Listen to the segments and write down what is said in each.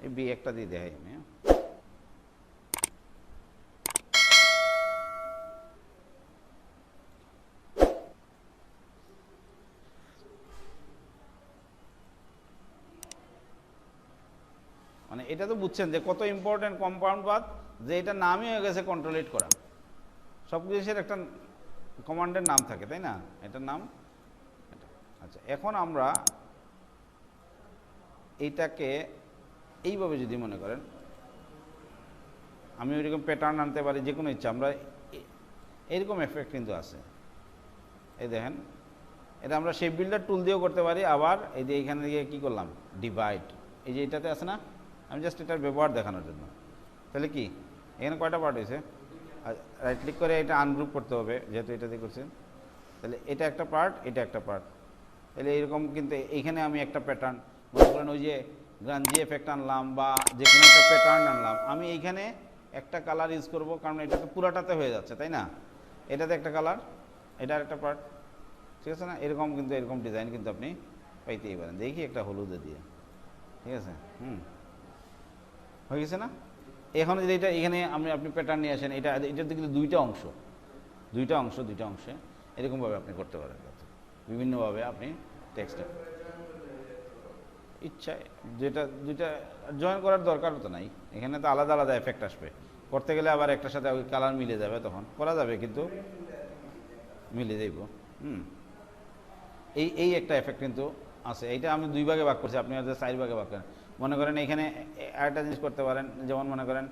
এই বি একটা দিয়ে দেখাই আমি। মানে এটা তো বুঝছেন যে কত ইম্পর্টেন্ট কম্পাউন্ড পাথ, যে এটা নামই হয়ে গেছে কন্ট্রোলেট করা। সব জিনিসের একটা কমান্ডের নাম থাকে, তাই না? এটার নাম এটা। আচ্ছা, এখন আমরা এইটাকে এইভাবে যদি মনে করেন, আমি ওইরকম প্যাটার্ন আনতে পারি, যে কোনো ইচ্ছা। আমরা এইরকম এফেক্ট কিন্তু আছে, এই দেখেন, এটা আমরা শেপ বিল্ডার টুল দিয়েও করতে পারি। আবার এই যে এইখানে গিয়ে কী করলাম, ডিভাইড, এই যে এটাতে আছে না, আমি জাস্ট এটার ব্যবহার দেখানোর জন্য। তাহলে কি এখানে কয়টা পার্ট হয়েছে? রাইট ক্লিক করে এটা আনগ্রুপ করতে হবে, যেহেতু এটা দিয়ে করছেন। তাহলে এটা একটা পার্ট, এটা একটা পার্ট। তাহলে এইরকম কিন্তু এইখানে আমি একটা প্যাটার্ন, মনে করেন ওই যে গ্রাঞ্জি এফেক্ট আনলাম বা যে কোনো একটা প্যাটার্ন আনলাম, আমি এইখানে একটা কালার ইউজ করব, কারণ এটা তো পুরাটাতে হয়ে যাচ্ছে, তাই না? এটাতে একটা কালার, এটার একটা পার্ট, ঠিক আছে না? এরকম কিন্তু এরকম ডিজাইন কিন্তু আপনি পাইতেই পারেন। দেখি একটা হলুদে দিয়ে, ঠিক আছে? হয়ে গেছে না? এখন যদি এটা এখানে আপনি প্যাটার্ন নিয়ে আসেন, এটাতে কিন্তু দুইটা অংশে এরকমভাবে আপনি করতে পারেন। বিভিন্নভাবে আপনি টেক্সট ইচ্ছায় যেটা দুইটা জয়েন করার দরকার তো নাই, এখানে তো আলাদা আলাদা এফেক্ট আসবে। করতে গেলে আবার একটার সাথে ওই কালার মিলে যাবে, তখন করা যাবে, কিন্তু মিলে যাইব। এই একটা এফেক্ট কিন্তু আছে। এইটা আমি দুই ভাগে ভাগ করছি, আপনি হয়তো 4 ভাগে ভাগ করেন। মনে করেন এখানে আরেকটা জিনিস করতে পারেন, যেমন মনে করেন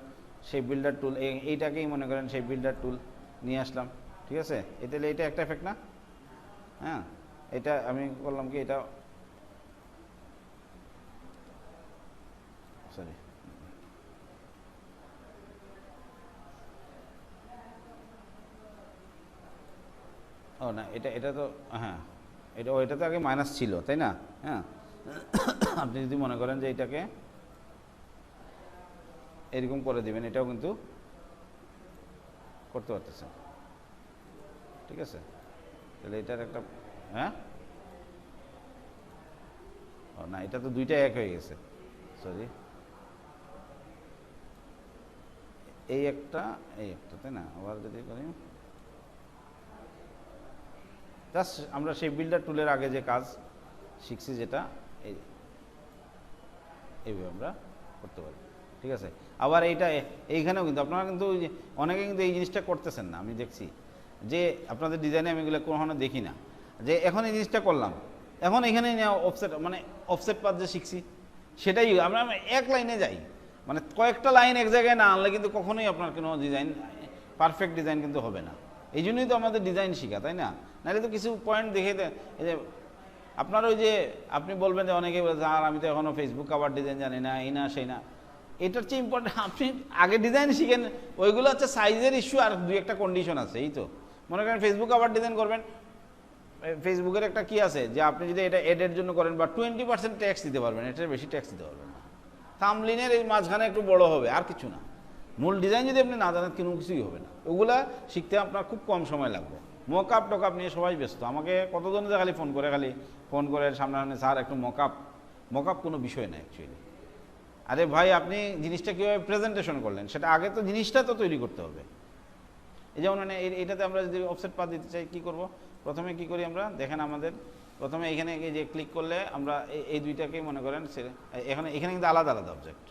সেই বিল্ডার টুল, এইটাকেই মনে করেন সেই বিল্ডার টুল নিয়ে আসলাম, ঠিক আছে? তাহলে এটা একটা এফেক্ট না? হ্যাঁ, এটা আমি করলাম কি, এটা সরি ও না, এটা তো হ্যাঁ, এটা তো আগে মাইনাস ছিল, তাই না? হ্যাঁ, আপনি যদি মনে করেন যে এটাকে এরকম করে দিবেন, এটাও কিন্তু করতে পারতেছেন, ঠিক আছে? তাহলে এটার একটা হ্যাঁ, ও না, এটা তো দুইটা এক হয়ে গেছে, সরি, এই একটা তাই না? আবার যদি করি, জাস্ট আমরা সেই বিল্ডার টুলের আগে যে কাজ শিখছি, যেটা এইভাবে আমরা করতে পারি, ঠিক আছে? আবার এইখানেও কিন্তু আপনারা কিন্তু অনেকে কিন্তু এই জিনিসটা করতেছেন না, আমি দেখছি যে আপনাদের ডিজাইনে আমি এগুলো কখনো দেখি না, যে এখন এই জিনিসটা করলাম, এখন এখানে অফসেট পাথ যে শিখছি, সেটাই আমরা এক লাইনে যাই, মানে কয়েকটা লাইন এক জায়গায় না আনলে কিন্তু কখনোই আপনার কোনো ডিজাইন পারফেক্ট ডিজাইন কিন্তু হবে না। এই জন্যই তো আমাদের ডিজাইন শেখা, তাই না? নাহলে তো কিছু পয়েন্ট দেখে এই যে আপনার ওই যে আপনি বলবেন যে অনেকেই বলছে, আর আমি তো এখনও ফেসবুক কাভার ডিজাইন জানি না, এই না সেই না। এটার চেয়ে ইম্পর্টেন্ট আপনি আগে ডিজাইন শিখেন, ওইগুলো হচ্ছে সাইজের ইস্যু, আর দুই একটা কন্ডিশন আছে, এই তো। মনে করেন ফেসবুক কাভার ডিজাইন করবেন, ফেসবুকের একটা কি আছে যে আপনি যদি এটা এডের জন্য করেন বা 20% ট্যাক্স দিতে পারবেন, এটার বেশি ট্যাক্স দিতে পারবেন না। থাম্বনেইলের এই মাঝখানে একটু বড় হবে, আর কিছু না। মূল ডিজাইন যদি আপনি না জানেন, কোনো কিছুই হবে না। ওগুলা শিখতে আপনার খুব কম সময় লাগবে। মকআপ টকআপ নিয়ে সবাই ব্যস্ত, আমাকে কতজন যে খালি ফোন করে সামনে, স্যার একটু মকআপ কোনো বিষয় না অ্যাকচুয়ালি। আরে ভাই, আপনি জিনিসটা কীভাবে প্রেজেন্টেশন করলেন, সেটা আগে তো জিনিসটা তো তৈরি করতে হবে। এই যেমন মানে এটাতে আমরা যদি অফসেট পাথ দিতে চাই, কী করব? প্রথমে কি করি আমরা, দেখেন আমাদের প্রথমে এখানে যে ক্লিক করলে আমরা এই দুইটাকেই মনে করেন, এখানে কিন্তু আলাদা আলাদা অবজেক্ট।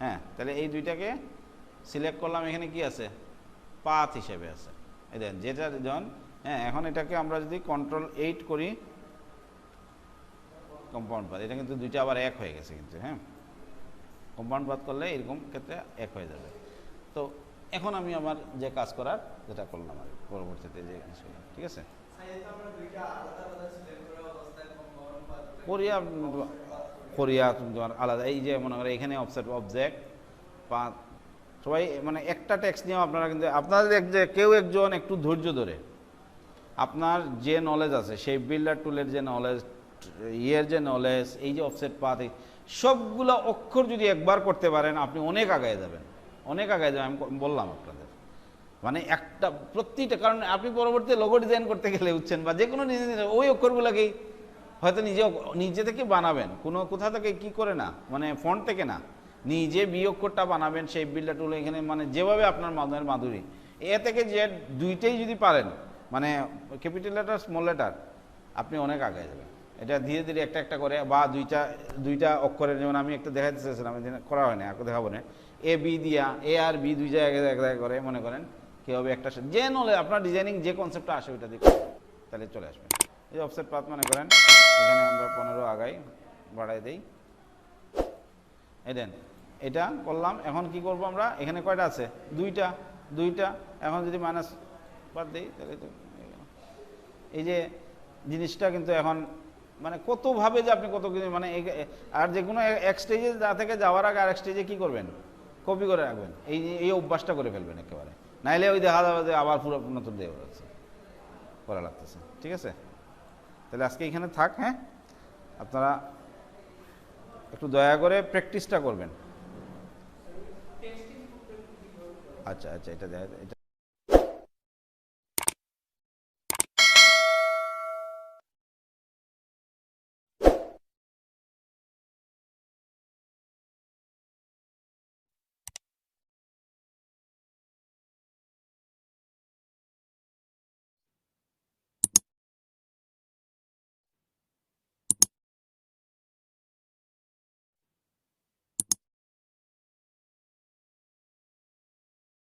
হ্যাঁ, তাহলে এই দুইটাকে সিলেক্ট করলাম, এখানে কি আছে, পাথ হিসেবে আছে, এই দেখেন যেটা যখন। হ্যাঁ, এখন এটাকে আমরা যদি Ctrl+8 করি, কম্পাউন্ড পাথ, এটা কিন্তু দুইটা আবার এক হয়ে গেছে কিন্তু। হ্যাঁ, কম্পাউন্ড পাথ করলে এরকম ক্ষেত্রে এক হয়ে যাবে। তো এখন আমি আমার যে কাজ করার যেটা করলাম আর পরবর্তীতে যে কাজ করলাম, ঠিক আছে? কোরিয়া তোমার আলাদা, এই যে মনে করে এখানে অবজেক্ট পাথ, সবাই মানে একটা টেক্সট নিয়েও আপনারা কিন্তু আপনাদের কেউ একজন একটু ধৈর্য ধরে আপনার যে নলেজ আছে, সেই বিল্ডার টুলের যে নলেজ, যে নলেজ, এই যে অফসেট পাথ, সবগুলো অক্ষর যদি একবার করতে পারেন, আপনি অনেক আগায় যাবেন, আমি বললাম আপনাদের। মানে একটা প্রতিটা, কারণ আপনি পরবর্তী লোগো ডিজাইন করতে গেলে বুঝছেন, বা যে কোনো ডিজাইন, ওই অক্ষরগুলোকেই হয়তো নিজে থেকে বানাবেন, কোথা থেকে কি করে না, মানে ফন্ট থেকে না, নিজে বিয়োগকরটা বানাবেন সেই বিল্ডার টুল এখানে, মানে যেভাবে আপনার মনের মাধুরী, এ থেকে জেড দুইটাই যদি পারেন, মানে ক্যাপিটাল লেটার স্মল লেটার, আপনি অনেক আগে যাবেন। এটা ধীরে ধীরে একটা একটা করে, বা দুইটা অক্ষরের, যেমন আমি একটা দেখাতে চেয়েছিলাম, করা হয় না, এখন দেখাবো না, এ বি দিয়া, এ আর বি দুই জায়গায় এক জায়গায় করে মনে করেন কীভাবে একটা, যে নলে আপনার ডিজাইনিং যে কনসেপ্টটা আসে ওইটা দিয়ে তাহলে চলে আসবেন। এই অফসেট পাথ মনে করেন এখানে আমরা 15 আগাই বাড়াই দিই, এই দেন এটা করলাম। এখন কি করব আমরা, এখানে কয়টা আছে, দুইটা, এখন যদি মাইনাস বাদ দিই তাহলে তো এই যে জিনিসটা কিন্তু এখন মানে কতভাবে যে আপনি কত কিছু, মানে আর যে কোনো এক স্টেজে যা থেকে যাওয়ার আগে আরেক স্টেজে কী করবেন, কপি করে রাখবেন, এই অভ্যাসটা করে ফেলবেন একেবারে, নাইলে ওই দেখা যাবে যে আবার পুরো নতুন দিয়ে করা লাগতেছে। ঠিক আছে, তাহলে আজকে এখানে থাক। হ্যাঁ, আপনারা একটু দয়া করে প্র্যাকটিসটা করবেন। আচ্ছা, এটা